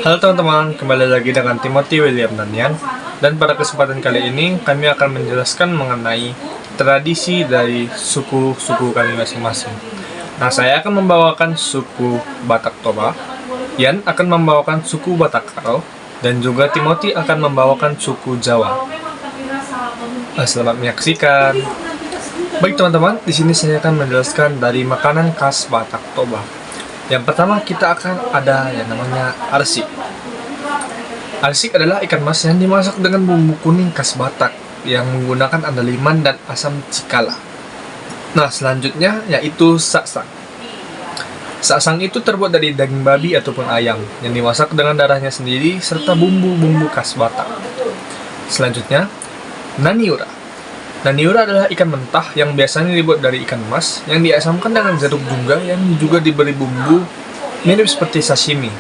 Halo teman-teman, kembali lagi dengan Timothy William Danian. Dan pada kesempatan kali ini kami akan menjelaskan mengenai tradisi dari suku-suku kami masing-masing. Nah, saya akan membawakan suku Batak Toba, Ian akan membawakan suku Batak Karo, dan juga Timothy akan membawakan suku Jawa. Selamat menyaksikan. Baik teman-teman, di sini saya akan menjelaskan dari makanan khas Batak Toba. Yang pertama kita akan ada yang namanya arsik. Arsik adalah ikan mas yang dimasak dengan bumbu kuning khas Batak yang menggunakan andaliman dan asam cikala. Nah, selanjutnya yaitu saksang. Saksang itu terbuat dari daging babi ataupun ayam yang dimasak dengan darahnya sendiri serta bumbu-bumbu khas Batak. Selanjutnya, naniura. Naniura adalah ikan mentah yang biasanya dibuat dari ikan mas yang diasamkan dengan jeruk jungga yang juga diberi bumbu mirip seperti sashimi,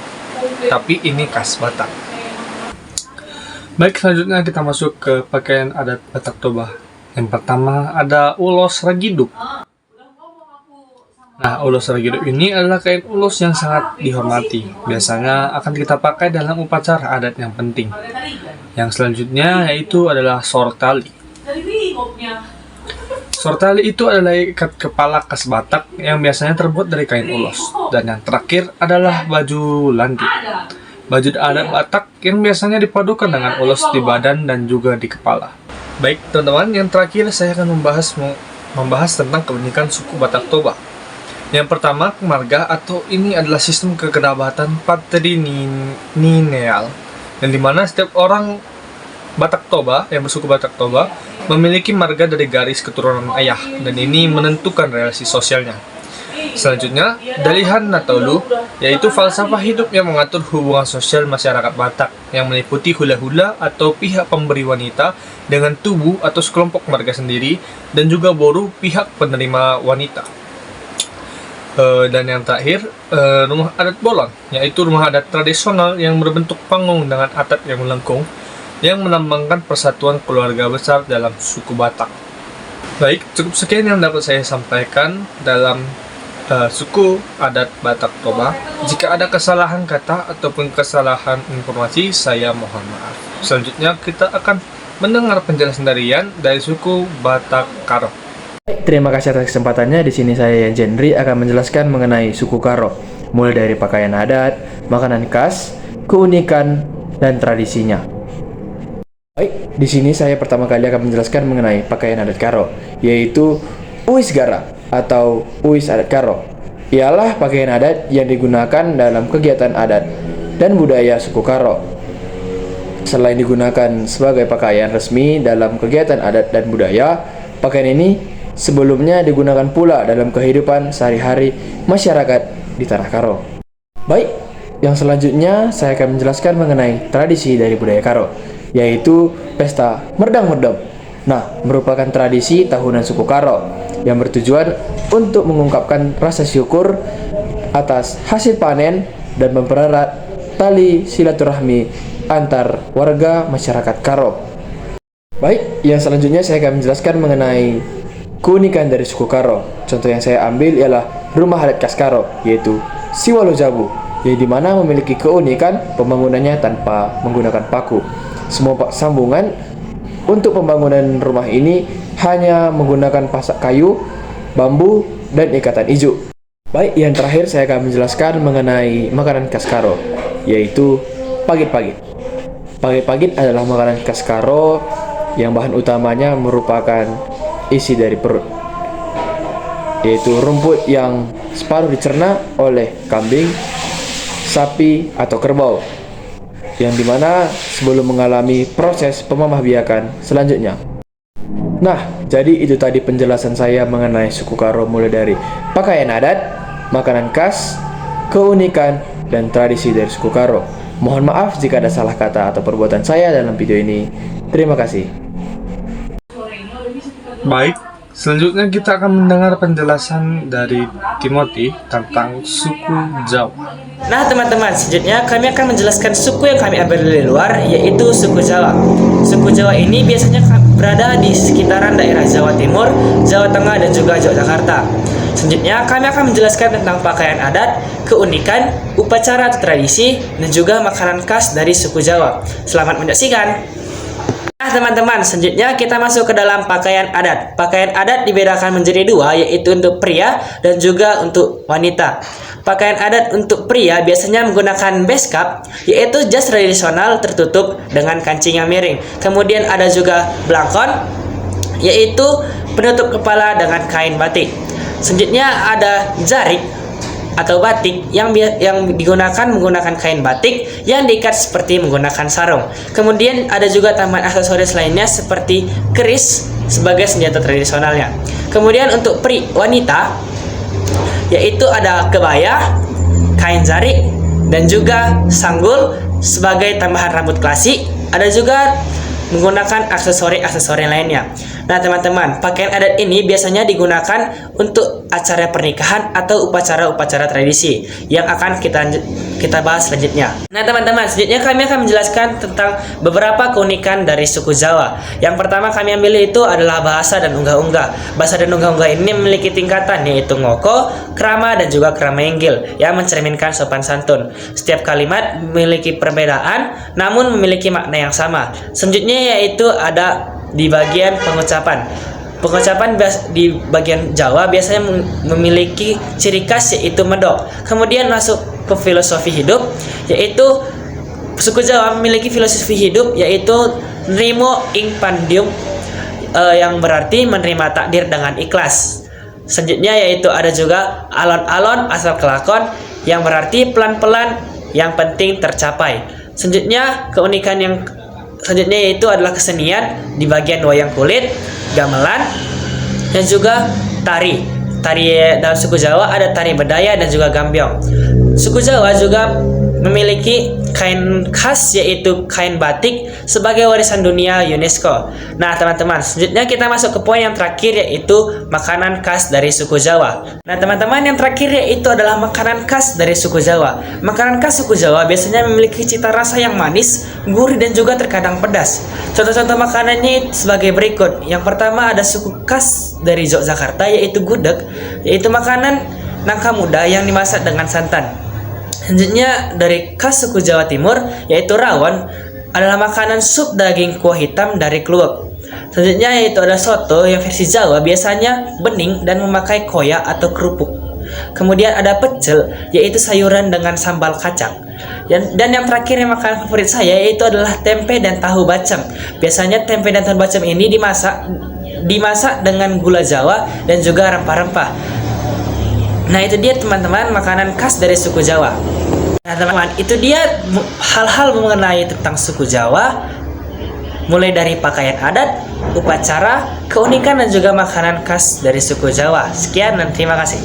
tapi ini khas Batak. Baik, selanjutnya kita masuk ke pakaian adat Batak Toba. Yang pertama ada ulos ragiduk. Nah, ulos ragiduk ini adalah kain ulos yang sangat dihormati. Biasanya akan kita pakai dalam upacara adat yang penting. Yang selanjutnya yaitu adalah sortali. Sortali itu adalah ikat kepala khas Batak yang biasanya terbuat dari kain ulos. Dan yang terakhir adalah baju lantik. Baju adat Batak yang biasanya dipadukan dengan ulos di badan dan juga di kepala. Baik teman-teman, yang terakhir saya akan membahas tentang keunikan suku Batak Toba. Yang pertama, marga atau ini adalah sistem kekerabatan patrilineal, yang dimana setiap orang Batak Toba yang bersuku Batak Toba memiliki marga dari garis keturunan ayah, dan ini menentukan relasi sosialnya. Selanjutnya, Dalihan Nataulu, yaitu falsafah hidup yang mengatur hubungan sosial masyarakat Batak yang meliputi hula-hula atau pihak pemberi wanita dengan tubuh atau sekelompok marga sendiri, dan juga boru pihak penerima wanita. Dan yang terakhir, rumah adat Bolon, yaitu rumah adat tradisional yang berbentuk panggung dengan atap yang melengkung yang melambangkan persatuan keluarga besar dalam suku Batak. Baik, cukup sekian yang dapat saya sampaikan dalam suku adat Batak Toba. Jika ada kesalahan kata ataupun kesalahan informasi, saya mohon maaf. Selanjutnya kita akan mendengar penjelasan dari Ian dari suku Batak Karo. Terima kasih atas kesempatannya. Di sini saya Jendri akan menjelaskan mengenai suku Karo, mulai dari pakaian adat, makanan khas, keunikan, dan tradisinya. Baik, di sini saya pertama kali akan menjelaskan mengenai pakaian adat Karo, yaitu uis gara atau uis adat Karo. Ialah pakaian adat yang digunakan dalam kegiatan adat dan budaya suku Karo. Selain digunakan sebagai pakaian resmi dalam kegiatan adat dan budaya, pakaian ini sebelumnya digunakan pula dalam kehidupan sehari-hari masyarakat di tanah Karo. Baik, yang selanjutnya saya akan menjelaskan mengenai tradisi dari budaya Karo, yaitu pesta Merdang-Merdem. Nah, merupakan tradisi tahunan suku Karo yang bertujuan untuk mengungkapkan rasa syukur atas hasil panen dan mempererat tali silaturahmi antar warga masyarakat Karo. Baik, yang selanjutnya saya akan menjelaskan mengenai keunikan dari suku Karo. Contoh yang saya ambil ialah rumah adat khas Karo, yaitu Siwalo Jabu, yang dimana memiliki keunikan pembangunannya tanpa menggunakan paku. Semua sambungan untuk pembangunan rumah ini hanya menggunakan pasak kayu, bambu, dan ikatan ijuk. Baik, yang terakhir saya akan menjelaskan mengenai makanan khas Karo, yaitu pagit-pagit. Pagit-pagit adalah makanan khas Karo yang bahan utamanya merupakan isi dari perut, yaitu rumput yang separuh dicerna oleh kambing, sapi, atau kerbau, yang dimana sebelum mengalami proses pemamahbiakan selanjutnya. Nah, jadi itu tadi penjelasan saya mengenai suku Karo, mulai dari pakaian adat, makanan khas, keunikan, dan tradisi dari suku Karo. Mohon maaf jika ada salah kata atau perbuatan saya dalam video ini. Terima kasih. Baik, selanjutnya kita akan mendengar penjelasan dari Timothy tentang suku Jawa. Nah teman-teman, selanjutnya kami akan menjelaskan suku yang kami ambil dari luar, yaitu suku Jawa. Suku Jawa ini biasanya berada di sekitaran daerah Jawa Timur, Jawa Tengah, dan juga Yogyakarta. Selanjutnya kami akan menjelaskan tentang pakaian adat, keunikan, upacara atau tradisi, dan juga makanan khas dari suku Jawa. Selamat menyaksikan. Nah teman-teman, selanjutnya kita masuk ke dalam pakaian adat. Pakaian adat dibedakan menjadi dua, yaitu untuk pria dan juga untuk wanita. Pakaian adat untuk pria biasanya menggunakan beskap, yaitu jas tradisional tertutup dengan kancing yang miring. Kemudian ada juga blangkon, yaitu penutup kepala dengan kain batik. Selanjutnya ada jarik atau batik yang digunakan menggunakan kain batik yang diikat seperti menggunakan sarung. Kemudian ada juga tambahan aksesoris lainnya seperti keris sebagai senjata tradisionalnya. Kemudian untuk wanita yaitu ada kebaya, kain jarik, dan juga sanggul sebagai tambahan rambut klasik. Ada juga menggunakan aksesori lainnya. Nah teman-teman, pakaian adat ini biasanya digunakan untuk acara pernikahan atau upacara-upacara tradisi yang akan kita bahas selanjutnya. Nah teman-teman, selanjutnya kami akan menjelaskan tentang beberapa keunikan dari suku Jawa. Yang pertama kami ambil itu adalah bahasa dan unggah-unggah. Bahasa dan unggah-unggah ini memiliki tingkatan, yaitu ngoko, krama, dan juga krama enggil yang mencerminkan sopan santun. Setiap kalimat memiliki perbedaan namun memiliki makna yang sama. Selanjutnya yaitu ada di bagian pengucapan. Pengucapan di bagian Jawa biasanya memiliki ciri khas yaitu medok. Kemudian masuk ke filosofi hidup, yaitu suku Jawa memiliki filosofi hidup yaitu nrimo ing pandium, yang berarti menerima takdir dengan ikhlas. Selanjutnya yaitu ada juga alon-alon asal kelakon yang berarti pelan-pelan yang penting tercapai. Selanjutnya keunikan yang selanjutnya yaitu adalah kesenian di bagian wayang kulit, gamelan, dan juga tari. Tari dalam suku Jawa ada tari bedaya dan juga gambyong. Suku Jawa juga memiliki kain khas yaitu kain batik sebagai warisan dunia UNESCO. Nah teman-teman, selanjutnya kita masuk ke poin yang terakhir yaitu makanan khas dari suku Jawa. Nah teman-teman, yang terakhir yaitu adalah makanan khas dari suku Jawa. Makanan khas suku Jawa biasanya memiliki cita rasa yang manis, gurih, dan juga terkadang pedas. Contoh-contoh makanannya sebagai berikut. Yang pertama ada suku khas dari Yogyakarta yaitu gudeg, yaitu makanan nangka muda yang dimasak dengan santan. Selanjutnya dari khas suku Jawa Timur yaitu rawon adalah makanan sup daging kuah hitam dari kluwek. Selanjutnya yaitu ada soto yang versi Jawa biasanya bening dan memakai koyak atau kerupuk. Kemudian ada pecel yaitu sayuran dengan sambal kacang. Dan yang terakhir yang makanan favorit saya yaitu adalah tempe dan tahu bacem. Biasanya tempe dan tahu bacem ini dimasak dengan gula Jawa dan juga rempah-rempah. Nah itu dia teman-teman makanan khas dari suku Jawa. Nah teman-teman, itu dia hal-hal mengenai tentang suku Jawa, mulai dari pakaian adat, upacara, keunikan, dan juga makanan khas dari suku Jawa. Sekian dan terima kasih.